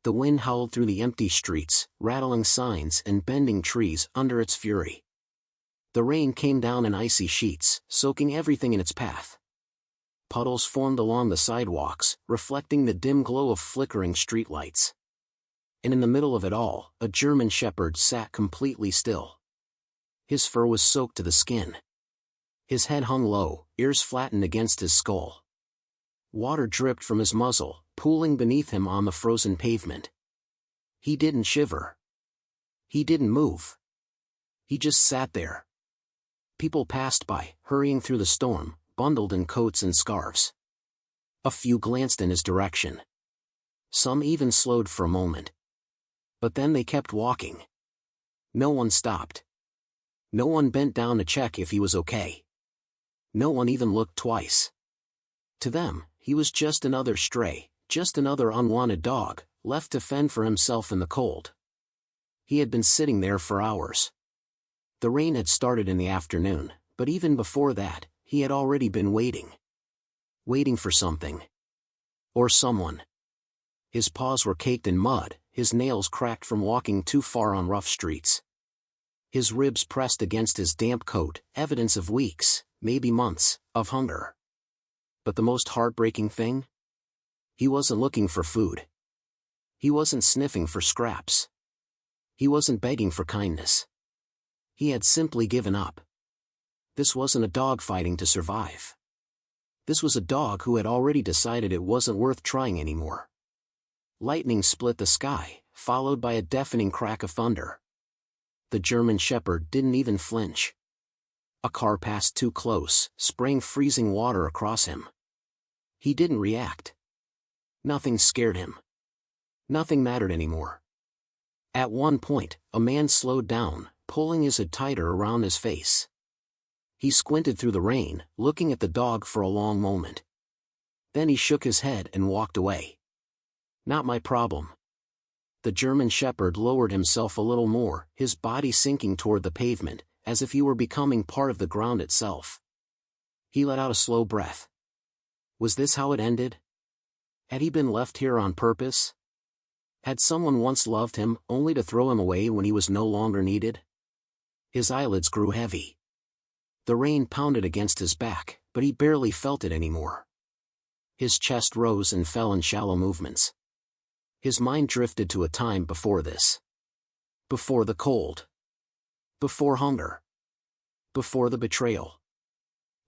The wind howled through the empty streets, rattling signs and bending trees under its fury. The rain came down in icy sheets, soaking everything in its path. Puddles formed along the sidewalks, reflecting the dim glow of flickering streetlights. And in the middle of it all, a German shepherd sat completely still. His fur was soaked to the skin. His head hung low, ears flattened against his skull. Water dripped from his muzzle, pooling beneath him on the frozen pavement. He didn't shiver. He didn't move. He just sat there. People passed by, hurrying through the storm, bundled in coats and scarves. A few glanced in his direction. Some even slowed for a moment. But then they kept walking. No one stopped. No one bent down to check if he was okay. No one even looked twice. To them, he was just another stray, just another unwanted dog, left to fend for himself in the cold. He had been sitting there for hours. The rain had started in the afternoon, but even before that, he had already been waiting. Waiting for something. Or someone. His paws were caked in mud, his nails cracked from walking too far on rough streets. His ribs pressed against his damp coat, evidence of weeks, maybe months, of hunger. But the most heartbreaking thing? He wasn't looking for food. He wasn't sniffing for scraps. He wasn't begging for kindness. He had simply given up. This wasn't a dog fighting to survive. This was a dog who had already decided it wasn't worth trying anymore. Lightning split the sky, followed by a deafening crack of thunder. The German shepherd didn't even flinch. A car passed too close, spraying freezing water across him. He didn't react. Nothing scared him. Nothing mattered anymore. At one point, a man slowed down, pulling his hood tighter around his face. He squinted through the rain, looking at the dog for a long moment. Then he shook his head and walked away. Not my problem. The German shepherd lowered himself a little more, his body sinking toward the pavement, as if he were becoming part of the ground itself. He let out a slow breath. Was this how it ended? Had he been left here on purpose? Had someone once loved him, only to throw him away when he was no longer needed? His eyelids grew heavy. The rain pounded against his back, but he barely felt it anymore. His chest rose and fell in shallow movements. His mind drifted to a time before this. Before the cold. Before hunger. Before the betrayal.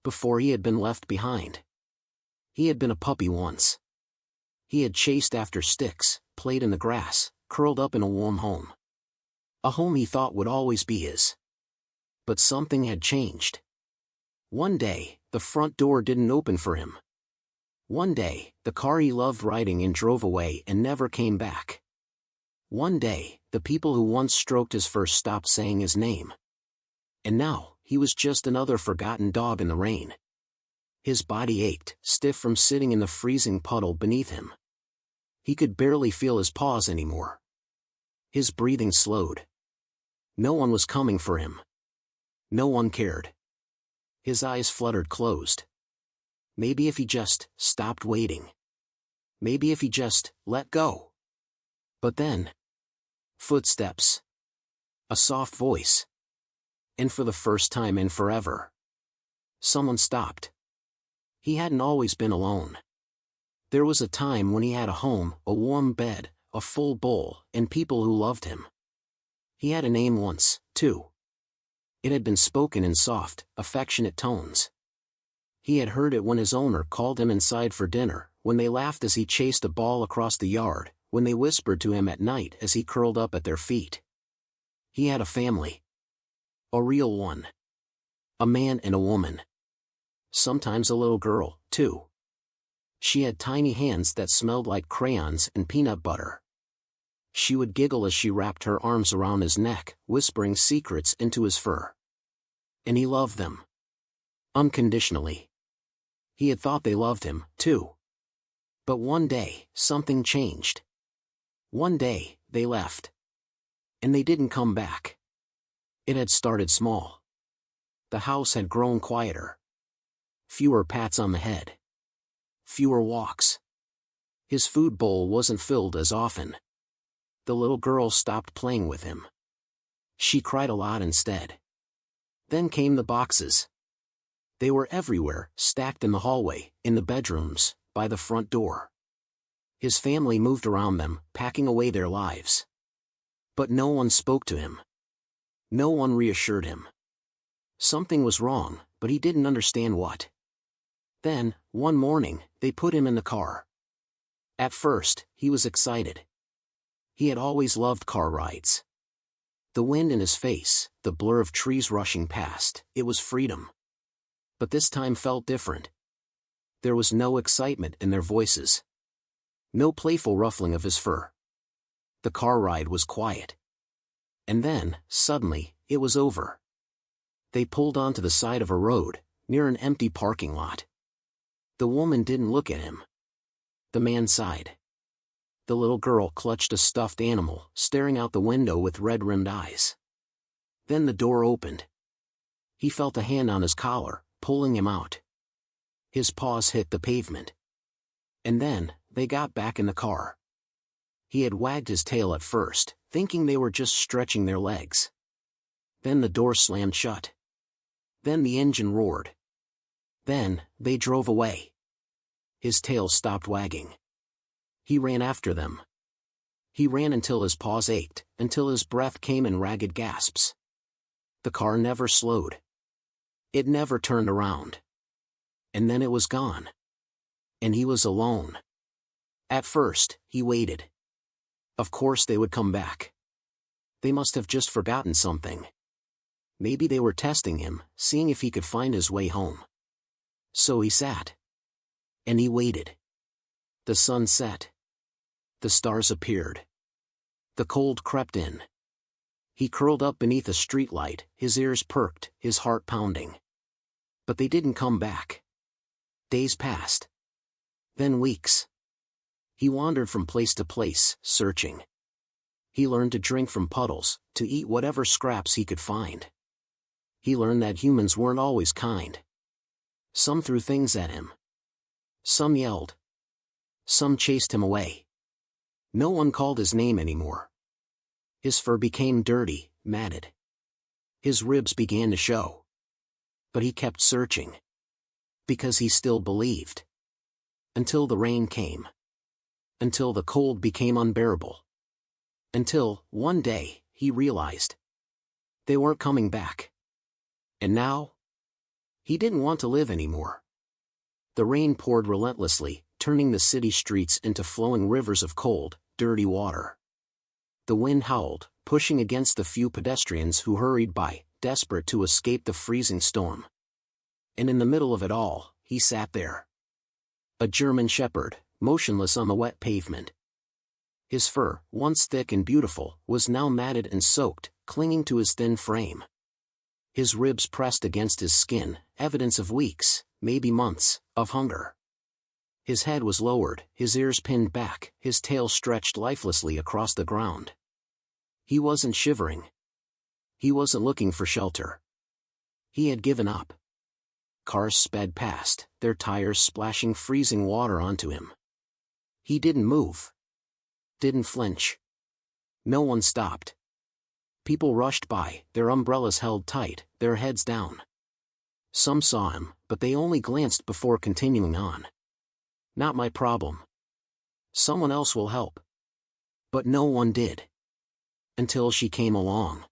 Before he had been left behind. He had been a puppy once. He had chased after sticks, played in the grass, curled up in a warm home. A home he thought would always be his. But something had changed. One day, the front door didn't open for him. One day, the car he loved riding in drove away and never came back. One day, the people who once stroked his fur stopped saying his name. And now, he was just another forgotten dog in the rain. His body ached, stiff from sitting in the freezing puddle beneath him. He could barely feel his paws anymore. His breathing slowed. No one was coming for him. No one cared. His eyes fluttered closed. Maybe if he just stopped waiting. Maybe if he just let go. But then, footsteps. A soft voice. And for the first time in forever, someone stopped. He hadn't always been alone. There was a time when he had a home, a warm bed, a full bowl, and people who loved him. He had a name once, too. It had been spoken in soft, affectionate tones. He had heard it when his owner called him inside for dinner, when they laughed as he chased a ball across the yard, when they whispered to him at night as he curled up at their feet. He had a family. A real one. A man and a woman. Sometimes a little girl, too. She had tiny hands that smelled like crayons and peanut butter. She would giggle as she wrapped her arms around his neck, whispering secrets into his fur. And he loved them. Unconditionally. He had thought they loved him, too. But one day, something changed. One day, they left. And they didn't come back. It had started small. The house had grown quieter. Fewer pats on the head. Fewer walks. His food bowl wasn't filled as often. The little girl stopped playing with him. She cried a lot instead. Then came the boxes. They were everywhere, stacked in the hallway, in the bedrooms, by the front door. His family moved around them, packing away their lives. But no one spoke to him. No one reassured him. Something was wrong, but he didn't understand what. Then, one morning, they put him in the car. At first, he was excited. He had always loved car rides. The wind in his face, the blur of trees rushing past, it was freedom. But this time felt different. There was no excitement in their voices. No playful ruffling of his fur. The car ride was quiet. And then, suddenly, it was over. They pulled onto the side of a road, near an empty parking lot. The woman didn't look at him. The man sighed. The little girl clutched a stuffed animal, staring out the window with red-rimmed eyes. Then the door opened. He felt a hand on his collar, pulling him out. His paws hit the pavement. And then, they got back in the car. He had wagged his tail at first, thinking they were just stretching their legs. Then the door slammed shut. Then the engine roared. Then, they drove away. His tail stopped wagging. He ran after them. He ran until his paws ached, until his breath came in ragged gasps. The car never slowed. It never turned around. And then it was gone. And he was alone. At first, he waited. Of course they would come back. They must have just forgotten something. Maybe they were testing him, seeing if he could find his way home. So he sat. And he waited. The sun set. The stars appeared. The cold crept in. He curled up beneath a streetlight, his ears perked, his heart pounding. But they didn't come back. Days passed. Then weeks. He wandered from place to place, searching. He learned to drink from puddles, to eat whatever scraps he could find. He learned that humans weren't always kind. Some threw things at him. Some yelled. Some chased him away. No one called his name anymore. His fur became dirty, matted. His ribs began to show. But he kept searching. Because he still believed. Until the rain came. Until the cold became unbearable. Until, one day, he realized. They weren't coming back. And now? He didn't want to live anymore. The rain poured relentlessly, turning the city streets into flowing rivers of cold, dirty water. The wind howled, pushing against the few pedestrians who hurried by, desperate to escape the freezing storm. And in the middle of it all, he sat there. A German shepherd, motionless on the wet pavement. His fur, once thick and beautiful, was now matted and soaked, clinging to his thin frame. His ribs pressed against his skin, evidence of weeks, maybe months, of hunger. His head was lowered, his ears pinned back, his tail stretched lifelessly across the ground. He wasn't shivering. He wasn't looking for shelter. He had given up. Cars sped past, their tires splashing freezing water onto him. He didn't move. Didn't flinch. No one stopped. People rushed by, their umbrellas held tight, their heads down. Some saw him, but they only glanced before continuing on. Not my problem. Someone else will help. But no one did. Until she came along.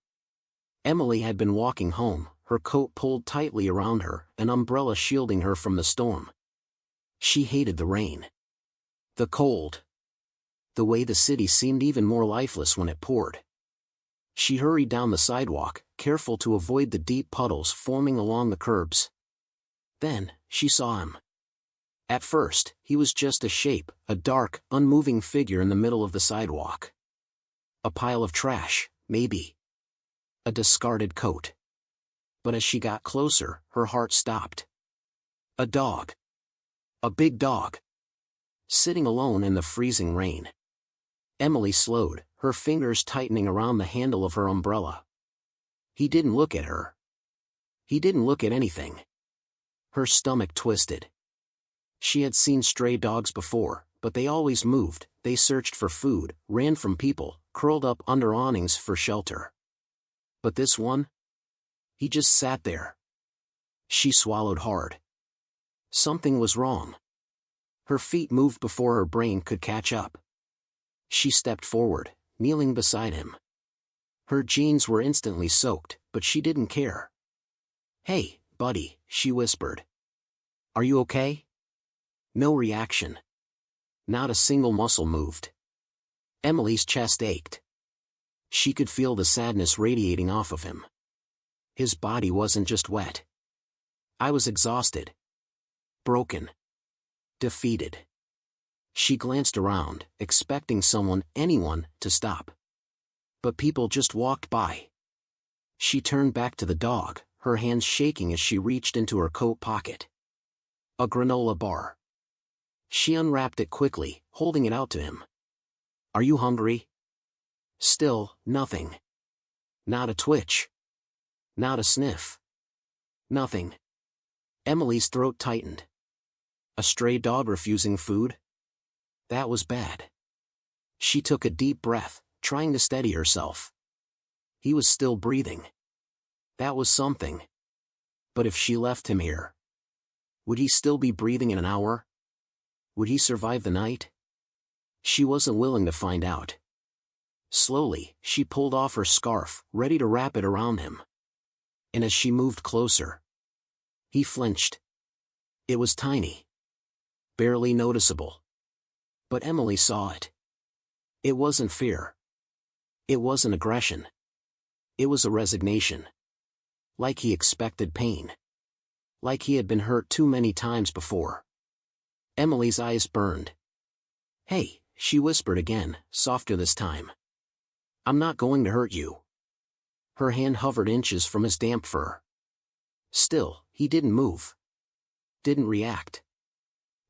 Emily had been walking home, her coat pulled tightly around her, an umbrella shielding her from the storm. She hated the rain. The cold. The way the city seemed even more lifeless when it poured. She hurried down the sidewalk, careful to avoid the deep puddles forming along the curbs. Then, she saw him. At first, he was just a shape, a dark, unmoving figure in the middle of the sidewalk. A pile of trash, maybe. A discarded coat. But as she got closer, her heart stopped. A dog. A big dog. Sitting alone in the freezing rain. Emily slowed, her fingers tightening around the handle of her umbrella. He didn't look at her. He didn't look at anything. Her stomach twisted. She had seen stray dogs before, but they always moved. They searched for food, ran from people, curled up under awnings for shelter. But this one? He just sat there. She swallowed hard. Something was wrong. Her feet moved before her brain could catch up. She stepped forward, kneeling beside him. Her jeans were instantly soaked, but she didn't care. "Hey, buddy," she whispered. "Are you okay?" No reaction. Not a single muscle moved. Emily's chest ached. She could feel the sadness radiating off of him. His body wasn't just wet. I was exhausted. Broken. Defeated. She glanced around, expecting someone, anyone, to stop. But people just walked by. She turned back to the dog, her hands shaking as she reached into her coat pocket. A granola bar. She unwrapped it quickly, holding it out to him. "Are you hungry?" Still, nothing. Not a twitch. Not a sniff. Nothing. Emily's throat tightened. A stray dog refusing food? That was bad. She took a deep breath, trying to steady herself. He was still breathing. That was something. But if she left him here, would he still be breathing in an hour? Would he survive the night? She wasn't willing to find out. Slowly, she pulled off her scarf, ready to wrap it around him. And as she moved closer, he flinched. It was tiny. Barely noticeable. But Emily saw it. It wasn't fear. It wasn't aggression. It was a resignation. Like he expected pain. Like he had been hurt too many times before. Emily's eyes burned. "Hey," she whispered again, softer this time. "I'm not going to hurt you." Her hand hovered inches from his damp fur. Still, he didn't move. Didn't react.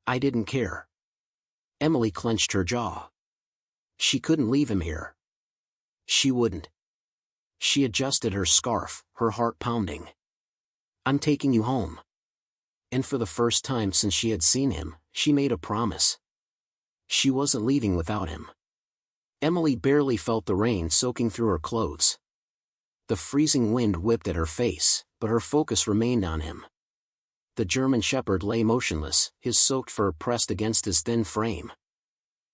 I didn't care. Emily clenched her jaw. She couldn't leave him here. She wouldn't. She adjusted her scarf, her heart pounding. "I'm taking you home." And for the first time since she had seen him, she made a promise. She wasn't leaving without him. Emily barely felt the rain soaking through her clothes. The freezing wind whipped at her face, but her focus remained on him. The German shepherd lay motionless, his soaked fur pressed against his thin frame.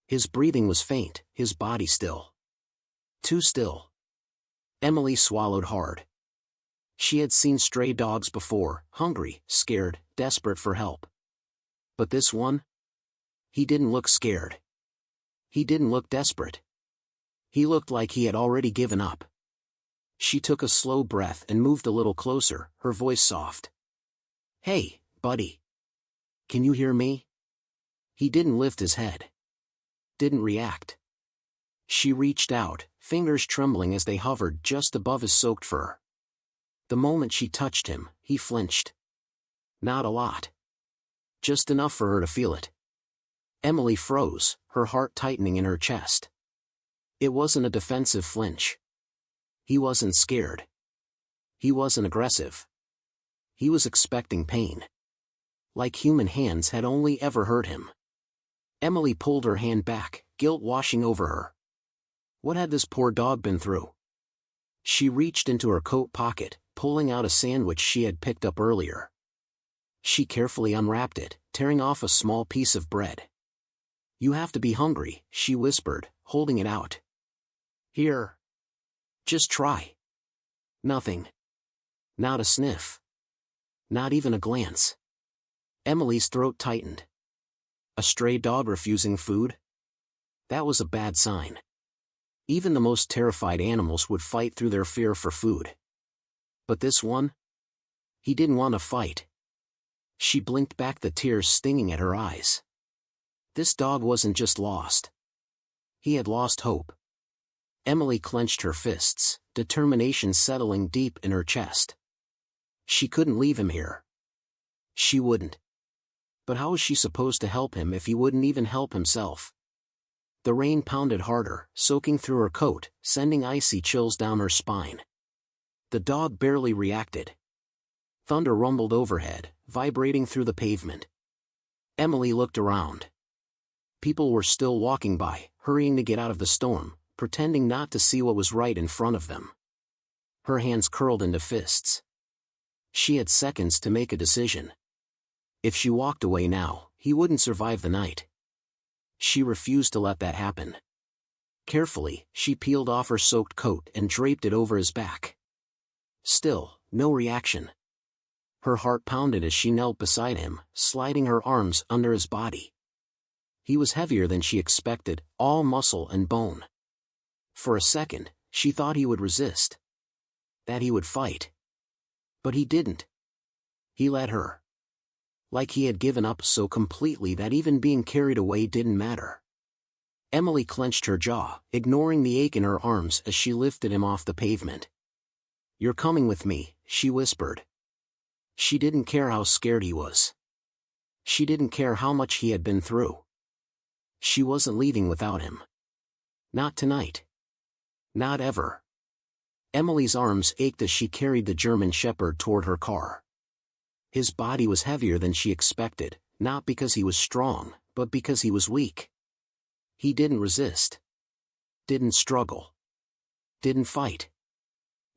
His breathing was faint, his body still. Too still. Emily swallowed hard. She had seen stray dogs before, hungry, scared, desperate for help. But this one? He didn't look scared. He didn't look desperate. He looked like he had already given up. She took a slow breath and moved a little closer, her voice soft. "Hey, buddy. Can you hear me?" He didn't lift his head. Didn't react. She reached out, fingers trembling as they hovered just above his soaked fur. The moment she touched him, he flinched. Not a lot. Just enough for her to feel it. Emily froze, her heart tightening in her chest. It wasn't a defensive flinch. He wasn't scared. He wasn't aggressive. He was expecting pain. Like human hands had only ever hurt him. Emily pulled her hand back, guilt washing over her. What had this poor dog been through? She reached into her coat pocket, pulling out a sandwich she had picked up earlier. She carefully unwrapped it, tearing off a small piece of bread. "You have to be hungry," she whispered, holding it out. "Here. Just try." Nothing. Not a sniff. Not even a glance. Emily's throat tightened. A stray dog refusing food? That was a bad sign. Even the most terrified animals would fight through their fear for food. But this one? He didn't want to fight. She blinked back, the tears stinging at her eyes. This dog wasn't just lost. He had lost hope. Emily clenched her fists, determination settling deep in her chest. She couldn't leave him here. She wouldn't. But how was she supposed to help him if he wouldn't even help himself? The rain pounded harder, soaking through her coat, sending icy chills down her spine. The dog barely reacted. Thunder rumbled overhead, vibrating through the pavement. Emily looked around. People were still walking by, hurrying to get out of the storm, pretending not to see what was right in front of them. Her hands curled into fists. She had seconds to make a decision. If she walked away now, he wouldn't survive the night. She refused to let that happen. Carefully, she peeled off her soaked coat and draped it over his back. Still, no reaction. Her heart pounded as she knelt beside him, sliding her arms under his body. He was heavier than she expected, all muscle and bone. For a second, she thought he would resist. That he would fight. But he didn't. He let her. Like he had given up so completely that even being carried away didn't matter. Emily clenched her jaw, ignoring the ache in her arms as she lifted him off the pavement. "You're coming with me," she whispered. She didn't care how scared he was. She didn't care how much he had been through. She wasn't leaving without him. Not tonight. Not ever. Emily's arms ached as she carried the German Shepherd toward her car. His body was heavier than she expected, not because he was strong, but because he was weak. He didn't resist. Didn't struggle. Didn't fight.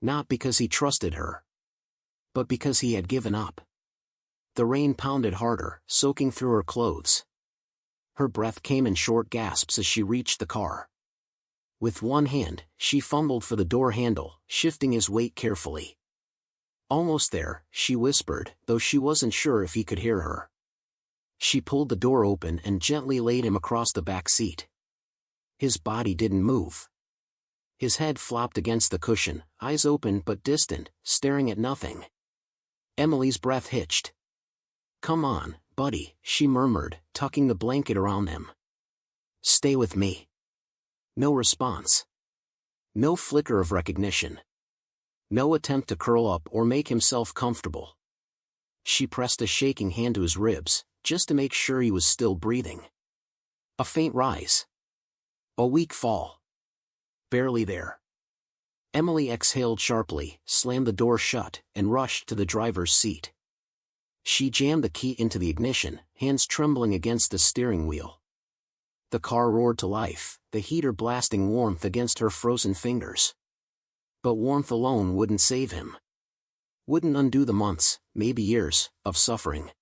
Not because he trusted her. But because he had given up. The rain pounded harder, soaking through her clothes. Her breath came in short gasps as she reached the car. With one hand, she fumbled for the door handle, shifting his weight carefully. "Almost there," she whispered, though she wasn't sure if he could hear her. She pulled the door open and gently laid him across the back seat. His body didn't move. His head flopped against the cushion, eyes open but distant, staring at nothing. Emily's breath hitched. "Come on, buddy," she murmured, tucking the blanket around him. "Stay with me." No response. No flicker of recognition. No attempt to curl up or make himself comfortable. She pressed a shaking hand to his ribs, just to make sure he was still breathing. A faint rise. A weak fall. Barely there. Emily exhaled sharply, slammed the door shut, and rushed to the driver's seat. She jammed the key into the ignition, hands trembling against the steering wheel. The car roared to life, the heater blasting warmth against her frozen fingers. But warmth alone wouldn't save him. Wouldn't undo the months, maybe years, of suffering.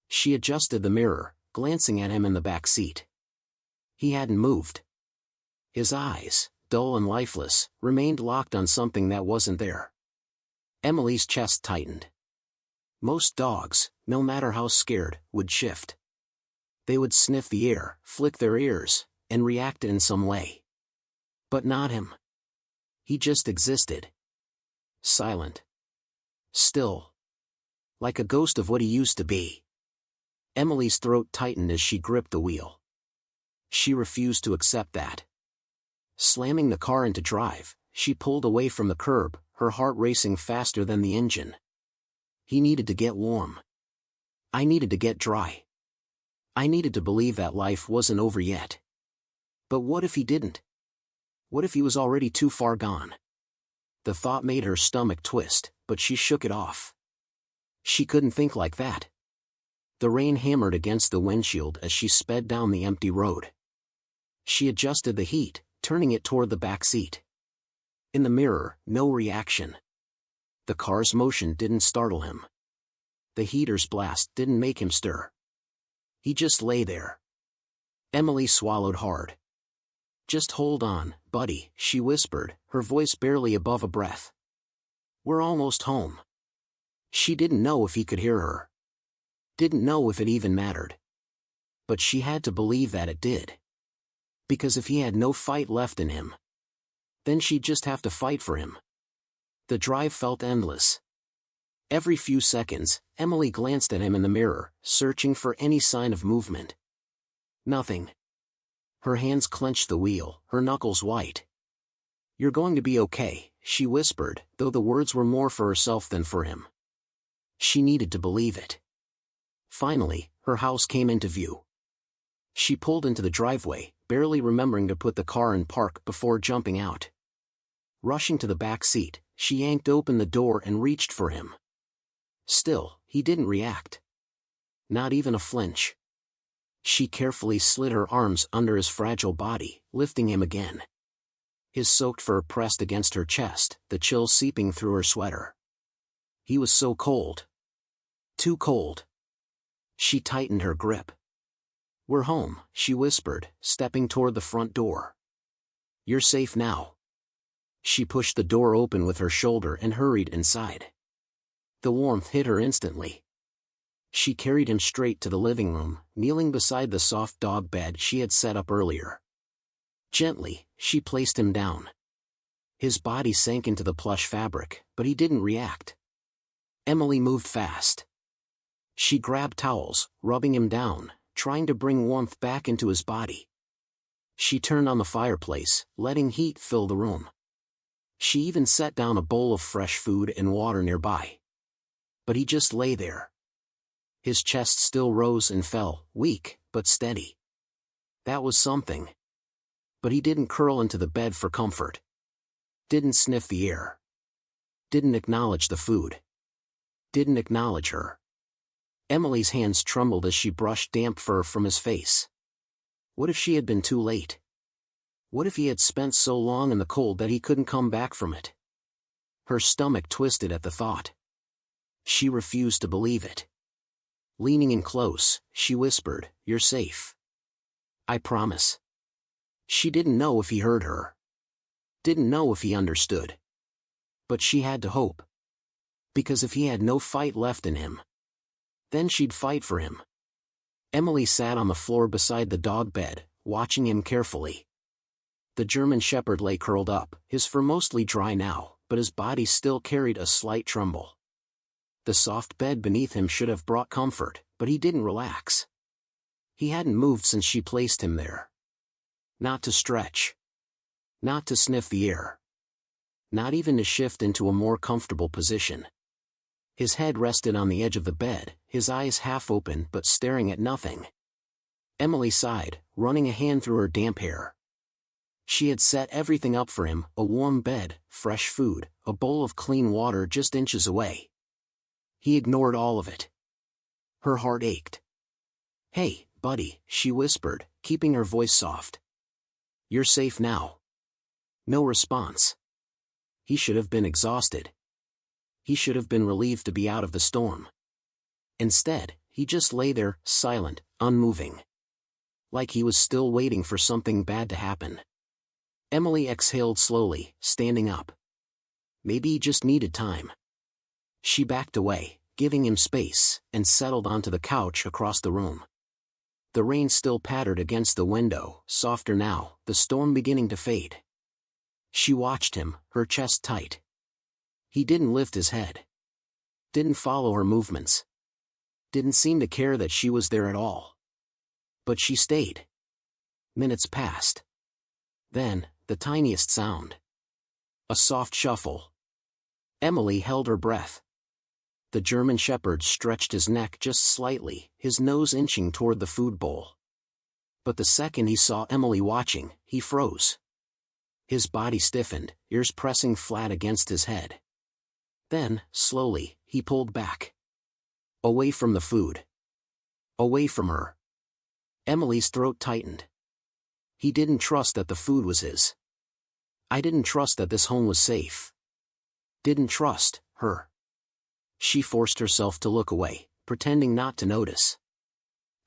She adjusted the mirror, glancing at him in the back seat. He hadn't moved. His eyes, dull and lifeless, remained locked on something that wasn't there. Emily's chest tightened. Most dogs, no matter how scared, would shift. They would sniff the air, flick their ears, and react in some way. But not him. He just existed. Silent. Still. Like a ghost of what he used to be. Emily's throat tightened as she gripped the wheel. She refused to accept that. Slamming the car into drive, she pulled away from the curb, her heart racing faster than the engine. He needed to get warm. I needed to get dry. I needed to believe that life wasn't over yet. But what if he didn't? What if he was already too far gone? The thought made her stomach twist, but she shook it off. She couldn't think like that. The rain hammered against the windshield as she sped down the empty road. She adjusted the heat, turning it toward the back seat. In the mirror, no reaction. The car's motion didn't startle him. The heater's blast didn't make him stir. He just lay there. Emily swallowed hard. "Just hold on, buddy," she whispered, her voice barely above a breath. "We're almost home." She didn't know if he could hear her. Didn't know if it even mattered. But she had to believe that it did. Because if he had no fight left in him, then she'd just have to fight for him. The drive felt endless. Every few seconds, Emily glanced at him in the mirror, searching for any sign of movement. Nothing. Her hands clenched the wheel, her knuckles white. "You're going to be okay," she whispered, though the words were more for herself than for him. She needed to believe it. Finally, her house came into view. She pulled into the driveway, barely remembering to put the car in park before jumping out. Rushing to the back seat, she yanked open the door and reached for him. Still, he didn't react. Not even a flinch. She carefully slid her arms under his fragile body, lifting him again. His soaked fur pressed against her chest, the chill seeping through her sweater. He was so cold. Too cold. She tightened her grip. "We're home," she whispered, stepping toward the front door. "You're safe now." She pushed the door open with her shoulder and hurried inside. The warmth hit her instantly. She carried him straight to the living room, kneeling beside the soft dog bed she had set up earlier. Gently, she placed him down. His body sank into the plush fabric, but he didn't react. Emily moved fast. She grabbed towels, rubbing him down, trying to bring warmth back into his body. She turned on the fireplace, letting heat fill the room. She even set down a bowl of fresh food and water nearby. But he just lay there. His chest still rose and fell, weak, but steady. That was something. But he didn't curl into the bed for comfort. Didn't sniff the air. Didn't acknowledge the food. Didn't acknowledge her. Emily's hands trembled as she brushed damp fur from his face. What if she had been too late? What if he had spent so long in the cold that he couldn't come back from it? Her stomach twisted at the thought. She refused to believe it. Leaning in close, she whispered, "You're safe. I promise." She didn't know if he heard her. Didn't know if he understood. But she had to hope. Because if he had no fight left in him, then she'd fight for him. Emily sat on the floor beside the dog bed, watching him carefully. The German Shepherd lay curled up, his fur mostly dry now, but his body still carried a slight tremble. The soft bed beneath him should have brought comfort, but he didn't relax. He hadn't moved since she placed him there. Not to stretch. Not to sniff the air. Not even to shift into a more comfortable position. His head rested on the edge of the bed, his eyes half open but staring at nothing. Emily sighed, running a hand through her damp hair. She had set everything up for him, a warm bed, fresh food, a bowl of clean water just inches away. He ignored all of it. Her heart ached. "Hey, buddy," she whispered, keeping her voice soft. "You're safe now." No response. He should have been exhausted. He should have been relieved to be out of the storm. Instead, he just lay there, silent, unmoving. Like he was still waiting for something bad to happen. Emily exhaled slowly, standing up. Maybe he just needed time. She backed away, giving him space, and settled onto the couch across the room. The rain still pattered against the window, softer now, the storm beginning to fade. She watched him, her chest tight. He didn't lift his head. Didn't follow her movements. Didn't seem to care that she was there at all. But she stayed. Minutes passed. Then, the tiniest sound. A soft shuffle. Emily held her breath. The German Shepherd stretched his neck just slightly, his nose inching toward the food bowl. But the second he saw Emily watching, he froze. His body stiffened, ears pressing flat against his head. Then, slowly, he pulled back. Away from the food. Away from her. Emily's throat tightened. He didn't trust that the food was his. I didn't trust that this home was safe. Didn't trust her. She forced herself to look away, pretending not to notice.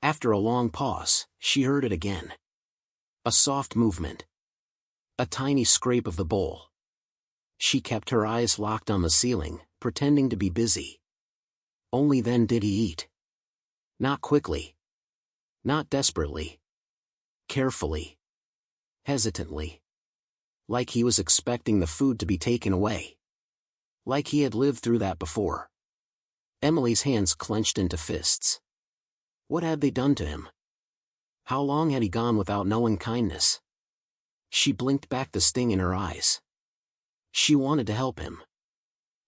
After a long pause, she heard it again. A soft movement. A tiny scrape of the bowl. She kept her eyes locked on the ceiling, pretending to be busy. Only then did he eat. Not quickly. Not desperately. Carefully. Hesitantly. Like he was expecting the food to be taken away. Like he had lived through that before. Emily's hands clenched into fists. What had they done to him? How long had he gone without knowing kindness? She blinked back the sting in her eyes. She wanted to help him.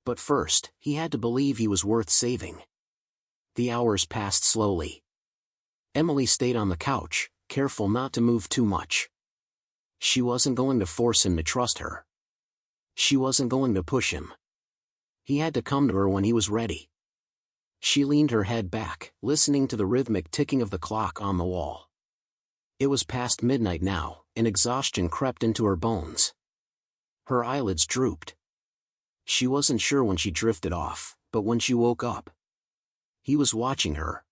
But first, he had to believe he was worth saving. The hours passed slowly. Emily stayed on the couch, careful not to move too much. She wasn't going to force him to trust her. She wasn't going to push him. He had to come to her when he was ready. She leaned her head back, listening to the rhythmic ticking of the clock on the wall. It was past midnight now, and exhaustion crept into her bones. Her eyelids drooped. She wasn't sure when she drifted off, but when she woke up, he was watching her.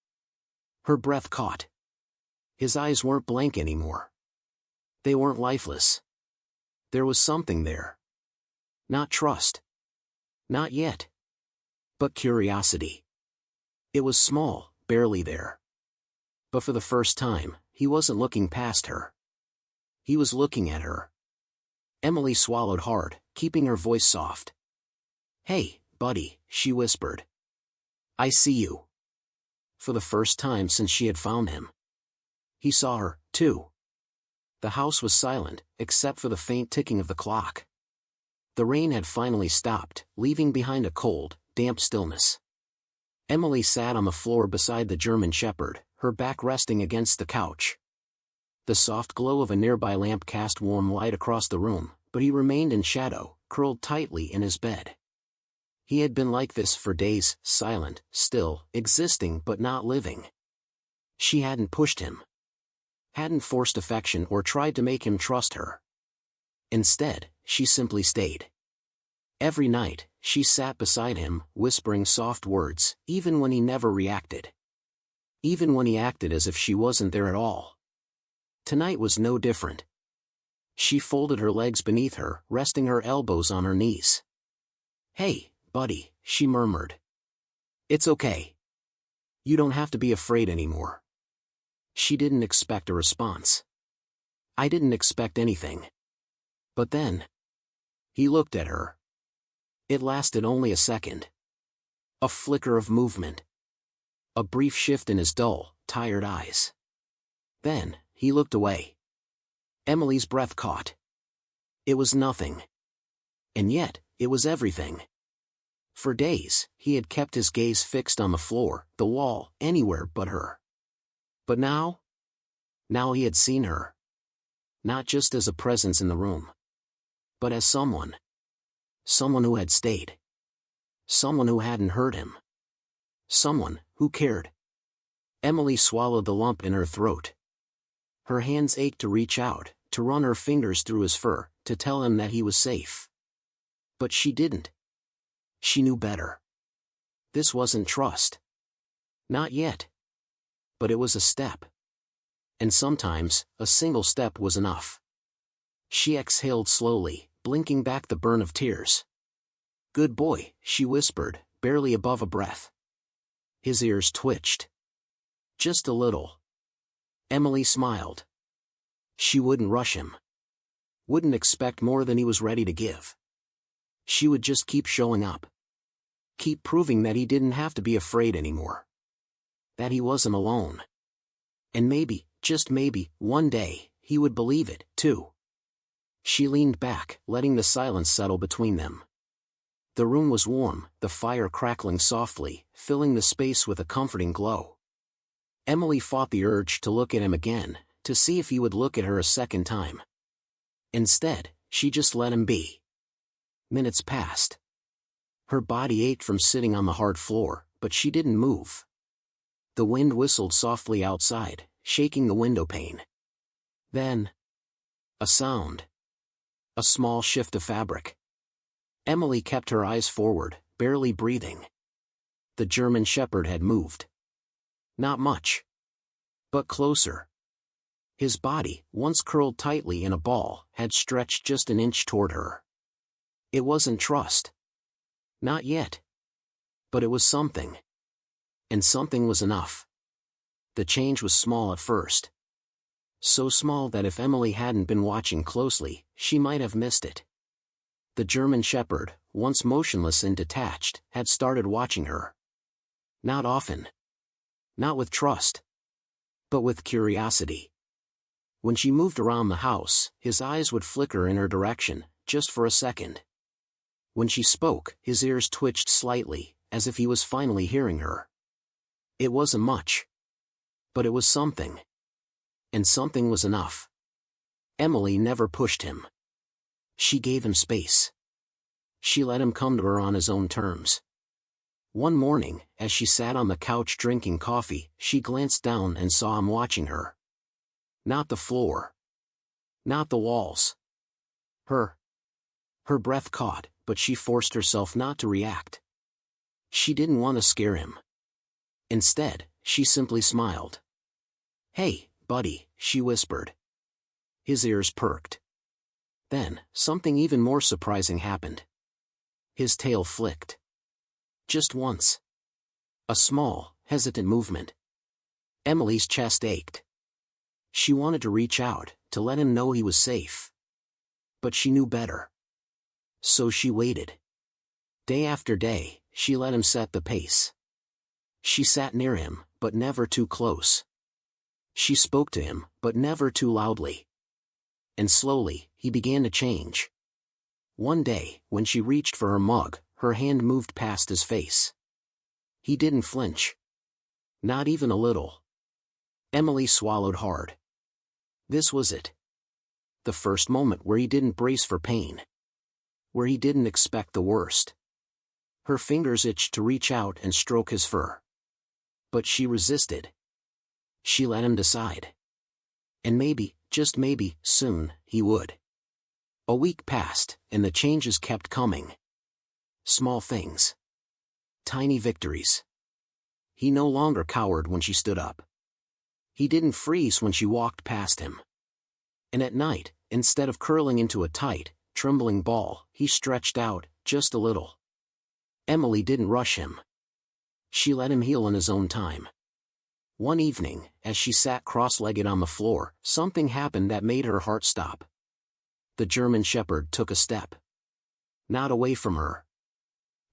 Her breath caught. His eyes weren't blank anymore. They weren't lifeless. There was something there. Not trust. Not yet. But curiosity. It was small, barely there. But for the first time, he wasn't looking past her. He was looking at her. Emily swallowed hard, keeping her voice soft. "Hey, buddy," she whispered. "I see you." For the first time since she had found him. He saw her, too. The house was silent, except for the faint ticking of the clock. The rain had finally stopped, leaving behind a cold, damp stillness. Emily sat on the floor beside the German Shepherd, her back resting against the couch. The soft glow of a nearby lamp cast warm light across the room, but he remained in shadow, curled tightly in his bed. He had been like this for days, silent, still, existing but not living. She hadn't pushed him. Hadn't forced affection or tried to make him trust her. Instead, she simply stayed. Every night, she sat beside him, whispering soft words, even when he never reacted. Even when he acted as if she wasn't there at all. Tonight was no different. She folded her legs beneath her, resting her elbows on her knees. "Hey, buddy," she murmured. "It's okay. You don't have to be afraid anymore." She didn't expect a response. "I didn't expect anything." But then, he looked at her. It lasted only a second. A flicker of movement. A brief shift in his dull, tired eyes. Then, he looked away. Emily's breath caught. It was nothing. And yet, it was everything. For days, he had kept his gaze fixed on the floor, the wall, anywhere but her. But now? Now he had seen her. Not just as a presence in the room. But as someone. Someone who had stayed. Someone who hadn't hurt him. Someone who cared. Emily swallowed the lump in her throat. Her hands ached to reach out, to run her fingers through his fur, to tell him that he was safe. But she didn't. She knew better. This wasn't trust. Not yet. But it was a step. And sometimes, a single step was enough. She exhaled slowly, blinking back the burn of tears. "Good boy," she whispered, barely above a breath. His ears twitched. Just a little. Emily smiled. She wouldn't rush him. Wouldn't expect more than he was ready to give. She would just keep showing up. Keep proving that he didn't have to be afraid anymore. That he wasn't alone. And maybe, just maybe, one day, he would believe it, too. She leaned back, letting the silence settle between them. The room was warm, the fire crackling softly, filling the space with a comforting glow. Emily fought the urge to look at him again, to see if he would look at her a second time. Instead, she just let him be. Minutes passed. Her body ached from sitting on the hard floor, but she didn't move. The wind whistled softly outside, shaking the window pane. Then, a sound. A small shift of fabric. Emily kept her eyes forward, barely breathing. The German Shepherd had moved. Not much. But closer. His body, once curled tightly in a ball, had stretched just an inch toward her. It wasn't trust. Not yet. But it was something. And something was enough. The change was small at first. So small that if Emily hadn't been watching closely, she might have missed it. The German Shepherd, once motionless and detached, had started watching her. Not often. Not with trust. But with curiosity. When she moved around the house, his eyes would flicker in her direction, just for a second. When she spoke, his ears twitched slightly, as if he was finally hearing her. It wasn't much. But it was something. And something was enough. Emily never pushed him. She gave him space. She let him come to her on his own terms. One morning, as she sat on the couch drinking coffee, she glanced down and saw him watching her. Not the floor. Not the walls. Her. Her breath caught, but she forced herself not to react. She didn't want to scare him. Instead, she simply smiled. "Hey, buddy," she whispered. His ears perked. Then, something even more surprising happened. His tail flicked. Just once. A small, hesitant movement. Emily's chest ached. She wanted to reach out, to let him know he was safe. But she knew better. So she waited. Day after day, she let him set the pace. She sat near him, but never too close. She spoke to him, but never too loudly. And slowly, he began to change. One day, when she reached for her mug, her hand moved past his face. He didn't flinch. Not even a little. Emily swallowed hard. This was it. The first moment where he didn't brace for pain. Where he didn't expect the worst. Her fingers itched to reach out and stroke his fur. But she resisted. She let him decide. And maybe, just maybe, soon, he would. A week passed, and the changes kept coming. Small things. Tiny victories. He no longer cowered when she stood up. He didn't freeze when she walked past him. And at night, instead of curling into a tight, trembling ball, he stretched out, just a little. Emily didn't rush him. She let him heal in his own time. One evening, as she sat cross-legged on the floor, something happened that made her heart stop. The German Shepherd took a step. Not away from her.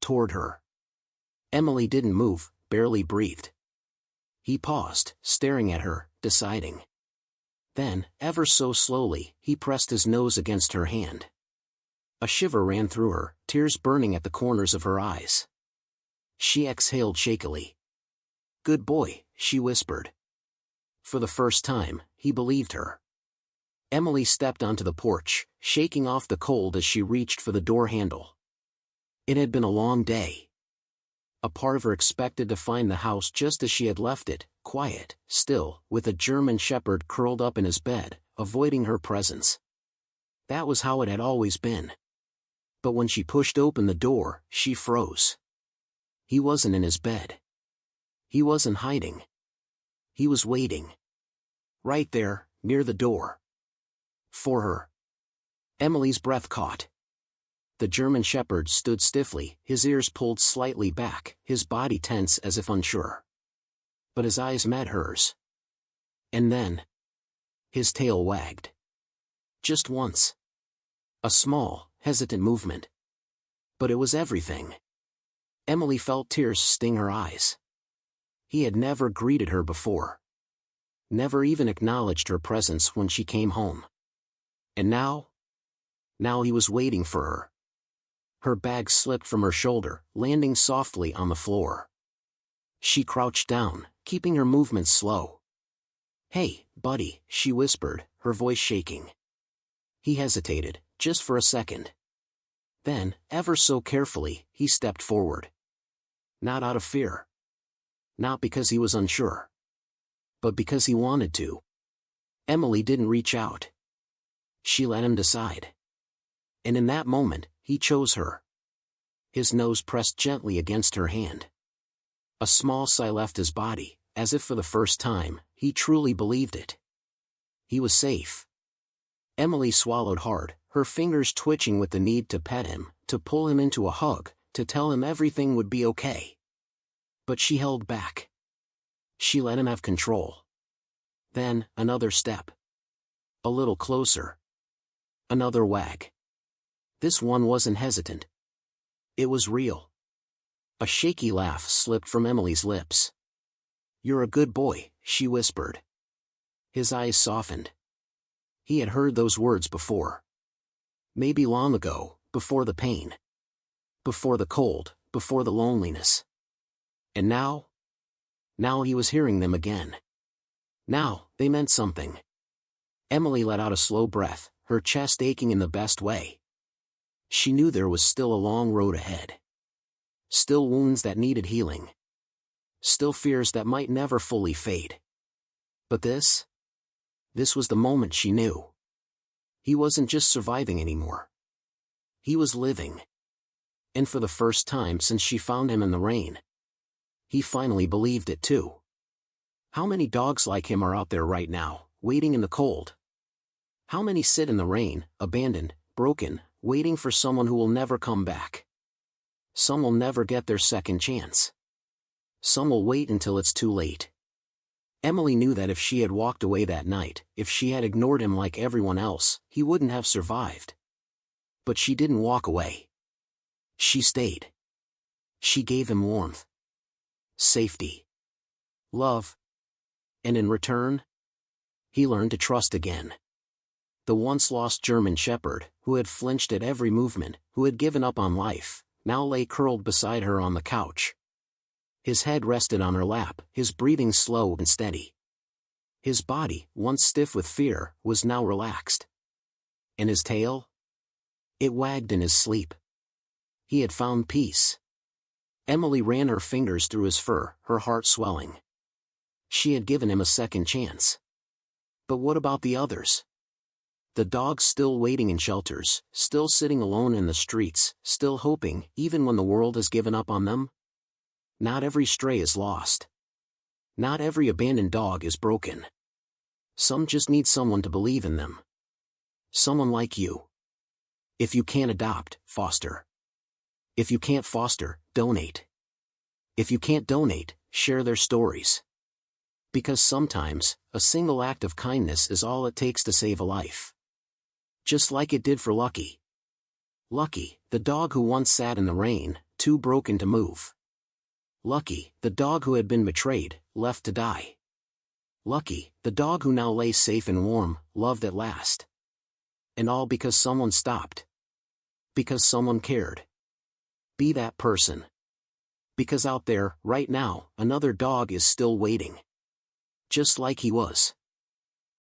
Toward her. Emily didn't move, barely breathed. He paused, staring at her, deciding. Then, ever so slowly, he pressed his nose against her hand. A shiver ran through her, tears burning at the corners of her eyes. She exhaled shakily. "Good boy," she whispered. For the first time, he believed her. Emily stepped onto the porch, shaking off the cold as she reached for the door handle. It had been a long day. A part of her expected to find the house just as she had left it, quiet, still, with a German Shepherd curled up in his bed, avoiding her presence. That was how it had always been. But when she pushed open the door, she froze. He wasn't in his bed. He wasn't hiding. He was waiting. Right there, near the door. For her. Emily's breath caught. The German Shepherd stood stiffly, his ears pulled slightly back, his body tense as if unsure. But his eyes met hers. And then, his tail wagged. Just once. A small, hesitant movement. But it was everything. Emily felt tears sting her eyes. He had never greeted her before. Never even acknowledged her presence when she came home. And now? Now he was waiting for her. Her bag slipped from her shoulder, landing softly on the floor. She crouched down, keeping her movements slow. "Hey, buddy," she whispered, her voice shaking. He hesitated, just for a second. Then, ever so carefully, he stepped forward. Not out of fear. Not because he was unsure. But because he wanted to. Emily didn't reach out. She let him decide. And in that moment, he chose her. His nose pressed gently against her hand. A small sigh left his body, as if for the first time, he truly believed it. He was safe. Emily swallowed hard, her fingers twitching with the need to pet him, to pull him into a hug, to tell him everything would be okay. But she held back. She let him have control. Then, another step. A little closer. Another wag. This one wasn't hesitant. It was real. A shaky laugh slipped from Emily's lips. "You're a good boy," she whispered. His eyes softened. He had heard those words before. Maybe long ago, before the pain. Before the cold, before the loneliness. And now? Now he was hearing them again. Now, they meant something. Emily let out a slow breath, her chest aching in the best way. She knew there was still a long road ahead. Still wounds that needed healing. Still fears that might never fully fade. But this was the moment she knew. He wasn't just surviving anymore. He was living. And for the first time since she found him in the rain, he finally believed it too. How many dogs like him are out there right now, waiting in the cold? How many sit in the rain, abandoned, broken, waiting for someone who will never come back? Some will never get their second chance. Some will wait until it's too late. Emily knew that if she had walked away that night, if she had ignored him like everyone else, he wouldn't have survived. But she didn't walk away. She stayed. She gave him warmth, safety, love. And in return, he learned to trust again. The once lost German shepherd, who had flinched at every movement, who had given up on life, now lay curled beside her on the couch. His head rested on her lap, his breathing slow and steady. His body, once stiff with fear, was now relaxed. And his tail? It wagged in his sleep. He had found peace. Emily ran her fingers through his fur, her heart swelling. She had given him a second chance. But what about the others? The dogs still waiting in shelters, still sitting alone in the streets, still hoping, even when the world has given up on them? Not every stray is lost. Not every abandoned dog is broken. Some just need someone to believe in them. Someone like you. If you can't adopt, foster. If you can't foster, donate. If you can't donate, share their stories. Because sometimes, a single act of kindness is all it takes to save a life. Just like it did for Lucky. Lucky, the dog who once sat in the rain, too broken to move. Lucky, the dog who had been betrayed, left to die. Lucky, the dog who now lay safe and warm, loved at last. And all because someone stopped. Because someone cared. Be that person. Because out there, right now, another dog is still waiting. Just like he was.